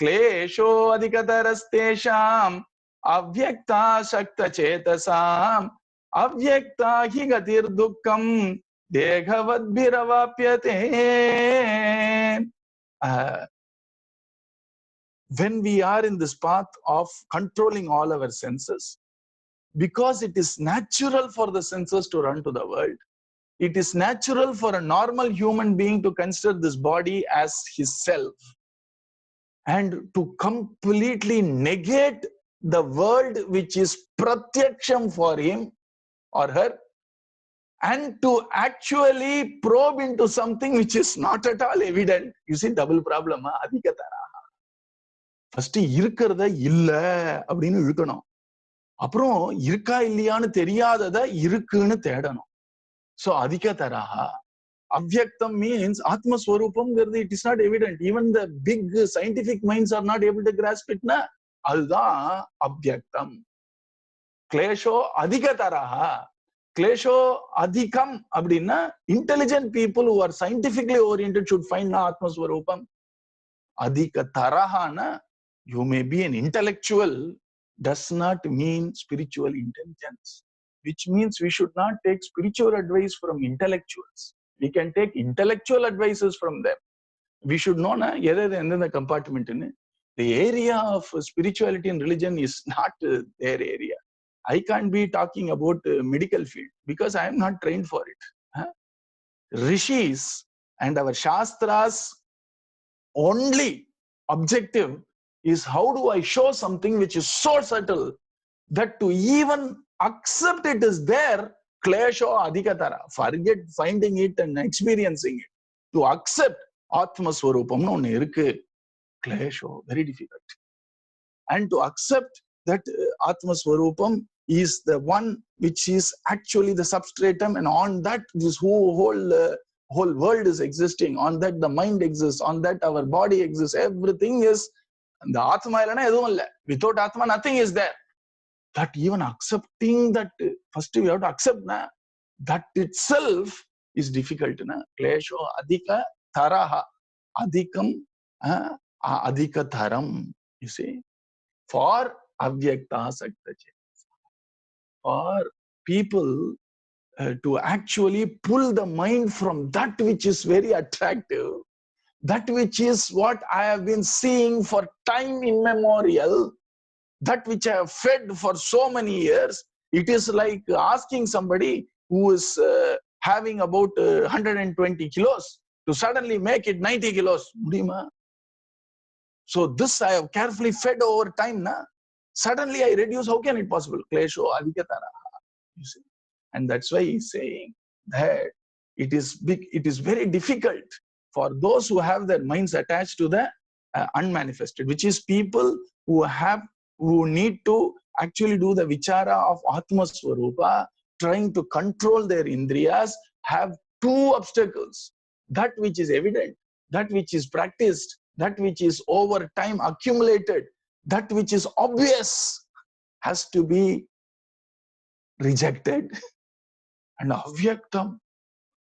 Klesho adhikatarastesham avyakta shakta chetasam avyakta hi gatir dukkam degavad bhiravapyate. When we are in this path of controlling all our senses, because it is natural for the senses to run to the world, it is natural for a normal human being to consider this body as his self and to completely negate the world which is pratyaksham for him or her, and to actually probe into something which is not at all evident. You see, double problem. Adhikataraha. First, irukkarada illa அப்படினு இழுக்கணும். அப்புறம் இருக்கா இல்லையான்னு தெரியாதத இருக்குன்னு தேடணும். So adhikataraha. Avyaktam means Atma Swarupam, it is not evident. Even the big scientific minds are not able to grasp it. Na? Alda Avyaktam. Klesho adhikataraha. Klesho adhikam abdina. Intelligent people who are scientifically oriented should find na Atma Swarupam. Adhikataraha na. You may be an intellectual, does not mean spiritual intelligence. Which means we should not take spiritual advice from intellectuals. We can take intellectual advices from them. We should know na the compartment in the area of spirituality and religion is not their area. I can't be talking about medical field because I am not trained for it. Rishis and our Shastras only objective is how do I show something which is so subtle that to even accept it is there, klesho adhikatara. Forget finding it and experiencing it. To accept Atma Swarupam no irukku. Klesho, very difficult. And to accept that Atma Swarupam is the one which is actually the substratum, and on that this whole world is existing, on that the mind exists, on that our body exists, everything is the Atma illana edhum illa. Without Atma nothing is there. That even accepting that, first we have to accept na, that itself is difficult. Na? Klesho adhika taraha. Adhikam adhika tharam. You see, for avyakta sakta chetas, for people to actually pull the mind from that which is very attractive, that which is what I have been seeing for time immemorial, that which I have fed for so many years. It is like asking somebody who is having about 120 kilos to suddenly make it 90 kilos. So this I have carefully fed over time. Na? Suddenly I reduce. How can it possible? Klesho adhikataraha. You see, and that's why he is saying that it is big. It is very difficult for those who have their minds attached to the unmanifested, which is people who need to actually do the vichara of Atma Swarupa, trying to control their indriyas, have two obstacles. That which is evident, that which is practiced, that which is over time accumulated, that which is obvious has to be rejected. And avyaktam,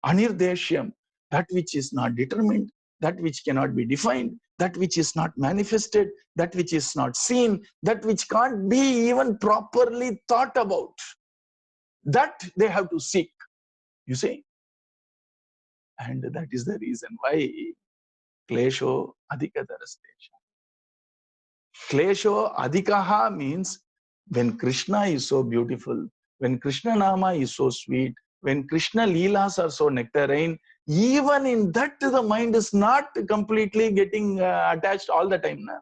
anirdeshyam, that which is not determined, that which cannot be defined, that which is not manifested, that which is not seen, that which can't be even properly thought about, that they have to seek. You see? And that is the reason why klesho adhikatarastesha. Klesho adhikaha means when Krishna is so beautiful, when Krishna Nama is so sweet, when Krishna Leelas are so nectarine, even in that the mind is not completely getting attached all the time. Na?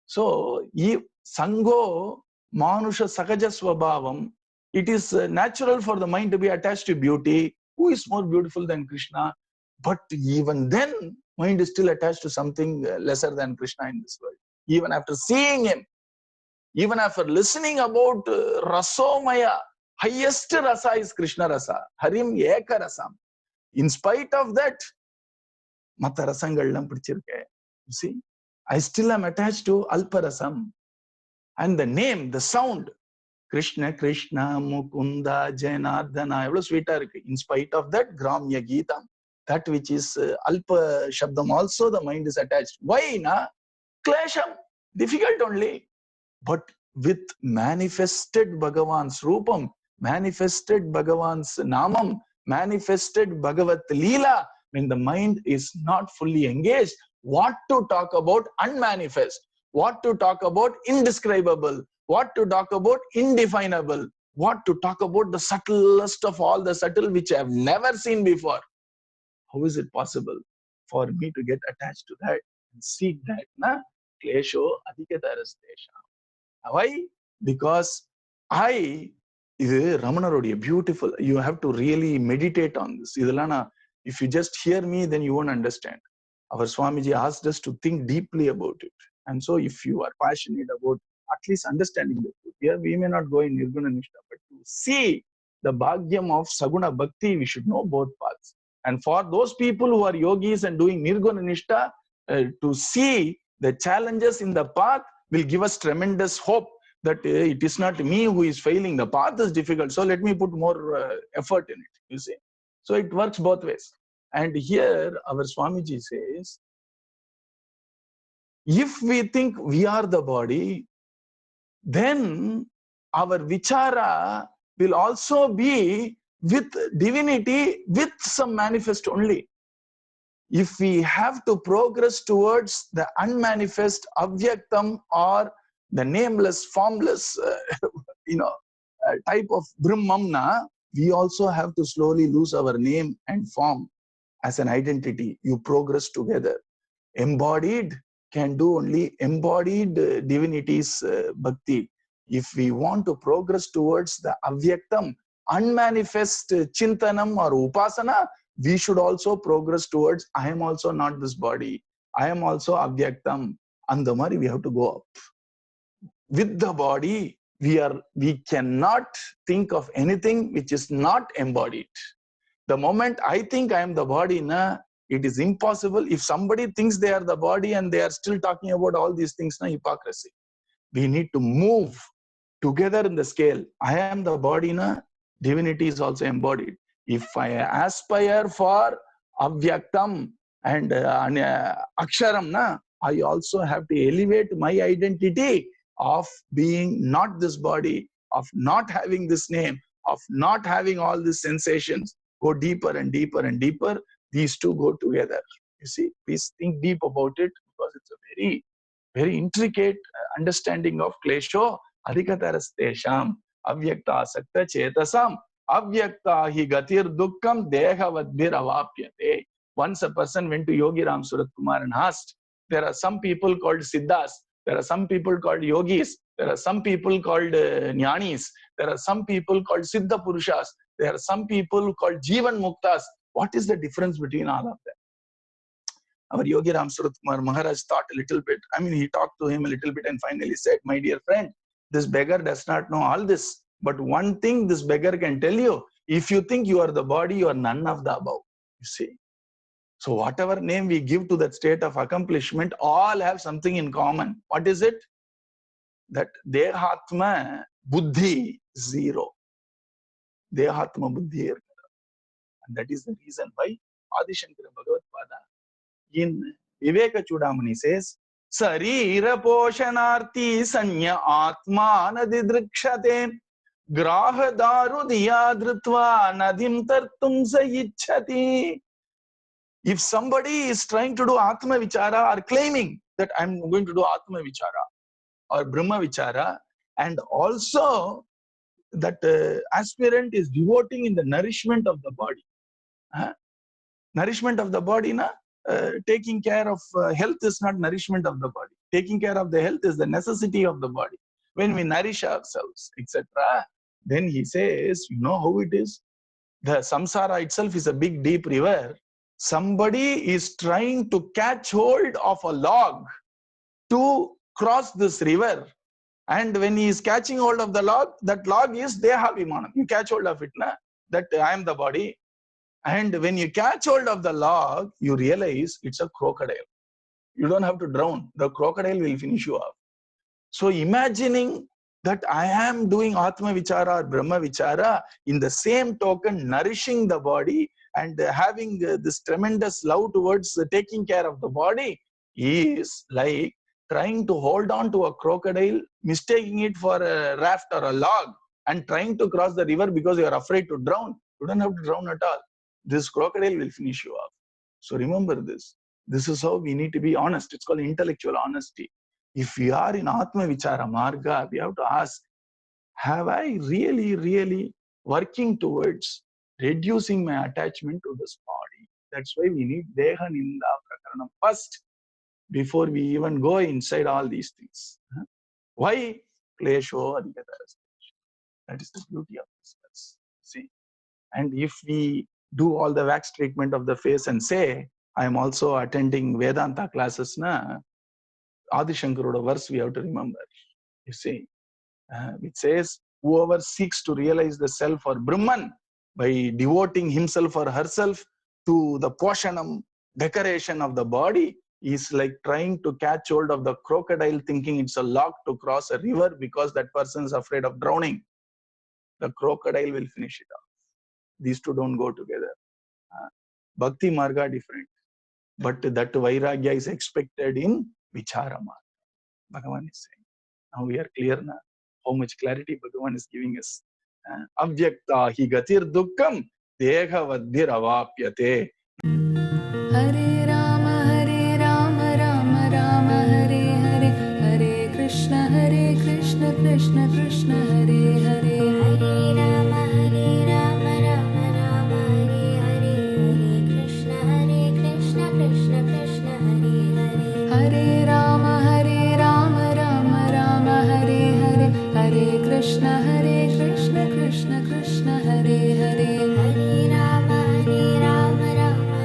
So, sango manusha sakaja swabhavam, it is natural for the mind to be attached to beauty. Who is more beautiful than Krishna? But even then, mind is still attached to something lesser than Krishna in this world. Even after seeing him, even after listening about rasomaya, highest rasa is Krishna rasa, harim eka rasam. In spite of that, matta rasangallam pidichirke. You see, I still am attached to alparasam. And the name, the sound, Krishna, Krishna, Mukunda, Janardana, evlo sweet are. In spite of that, Gramya Geetam, that which is alpa shabdam also, the mind is attached. Why na? Klesham, difficult only. But with manifested Bhagavan's Rupam, manifested Bhagavan's Namam, manifested Bhagavat Leela, when the mind is not fully engaged, what to talk about unmanifest, what to talk about indescribable, what to talk about indefinable, what to talk about the subtlest of all the subtle which I have never seen before. How is it possible for me to get attached to that and seek that? Na? Klesho adhikatarastesha. Why? Because இது ரமணருடைய beautiful. You have to really meditate on this. If you just hear me, then you won't understand. Our Swamiji asked us to think deeply about it. And so if you are passionate about at least understanding the truth, here we may not go in Nirguna Nishta, but to see the Bhagyam of Saguna Bhakti, we should know both paths. And for those people who are yogis and doing Nirguna Nishta, to see the challenges in the path will give us tremendous hope that it is not me who is failing. The path is difficult, so let me put more effort in it, you see. So it works both ways. And here our Swamiji says, if we think we are the body, then our vichara will also be with divinity, with some manifest only. If we have to progress towards the unmanifest, avyaktam, or the nameless, formless, type of Brahmamna, we also have to slowly lose our name and form as an identity. You progress together. Embodied can do only embodied divinities bhakti. If we want to progress towards the avyaktam, unmanifest chintanam or upasana, we should also progress towards I am also not this body. I am also avyaktam. Andamari, we have to go up. With the body, we cannot think of anything which is not embodied. The moment I think I am the body, it is impossible. If somebody thinks they are the body and they are still talking about all these things, hypocrisy. We need to move together in the scale. I am the body, divinity is also embodied. If I aspire for avyaktam and aksharam, I also have to elevate my identity of being not this body, of not having this name, of not having all these sensations. Go deeper and deeper and deeper. These two go together. You see, please think deep about it, because it's a very, very intricate understanding of klesho adhikatarastesham avyakta ashaktah chetasam avyakta hi gatir dukkam dehavadbir avapyate. Once a person went to Yogi Ram Surat Kumar and asked, there are some people called siddhas, there are some people called yogis, there are some people called jnanis, there are some people called siddha purushas, there are some people called jivan muktas. What is the difference between all of them? Our Yogi Ram Surat Kumar Maharaj thought a little bit. He talked to him a little bit and finally said, my dear friend, this beggar does not know all this. But one thing this beggar can tell you, if you think you are the body, you are none of the above. You see. So whatever name we give to that state of accomplishment, all have something in common. What is it? That Dehatma Buddhi zero. Dehatma Buddhi. And that is the reason why Adi Shankara Bhagavad Paatah in Viveka Chudamani says, Sarira Poshanarti Sanya Atma Nadidrikshate Graha Daru Diyadritva Nadim Tartum Sayichati. If somebody is trying to do Atma Vichara or claiming that I'm going to do Atma Vichara or Brahma Vichara, and also that aspirant is devoting in the nourishment of the body. Nourishment of the body, taking care of health is not nourishment of the body. Taking care of the health is the necessity of the body. When we nourish ourselves, etc., then he says, you know how it is? The samsara itself is a big, deep river. Somebody is trying to catch hold of a log to cross this river. And when he is catching hold of the log, that log is Deha Vimanam. You catch hold of it, that I am the body. And when you catch hold of the log, you realize it's a crocodile. You don't have to drown. The crocodile will finish you off. So imagining that I am doing Atma Vichara or Brahma Vichara, in the same token, nourishing the body and having this tremendous love towards taking care of the body is like trying to hold on to a crocodile, mistaking it for a raft or a log, and trying to cross the river because you are afraid to drown. You don't have to drown at all. This crocodile will finish you off. So remember this. This is how we need to be honest. It's called intellectual honesty. If we are in Atma Vichara Marga, we have to ask, have I really working towards reducing my attachment to this body? That's why we need Deha Ninda Prakaranam first, before we even go inside all these things. Why? Klesho Adhikatara. That is the beauty of this verse. See? And if we do all the wax treatment of the face and say, I am also attending Vedanta classes, na, Adi Shankaroda verse we have to remember. You see, it says, whoever seeks to realize the self or Brahman by devoting himself or herself to the poshanam, decoration of the body, is like trying to catch hold of the crocodile, thinking it's a log to cross a river because that person is afraid of drowning. The crocodile will finish it off. These two don't go together. Bhakti Marga different. But that Vairagya is expected in Vichara Marga. Bhagavan is saying. Now we are clear now how much clarity Bhagavan is giving us. Abhyakta hi gatir dukkam deha vadhir avapyate. Hare Rama, Rama Rama, Hare Hare, Hare Krishna, Krishna Krishna, Hare Hare. Hare Rama, Rama Rama, Hare Hare, Hare Krishna, Krishna Krishna, Hare Hare. Hare Rama, Rama Rama, Hare Hare, Hare Krishna, Krishna Krishna, Hare Hare. Hare Rama, Rama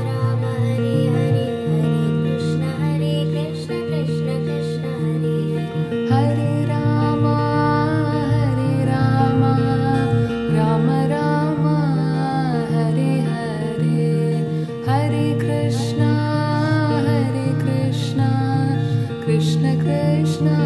Rama, Hare Hare, Hare Krishna, Krishna Krishna, Hare Hare. Hare Rama, Rama Rama, Hare Hare, Hare Krishna, Krishna Krishna,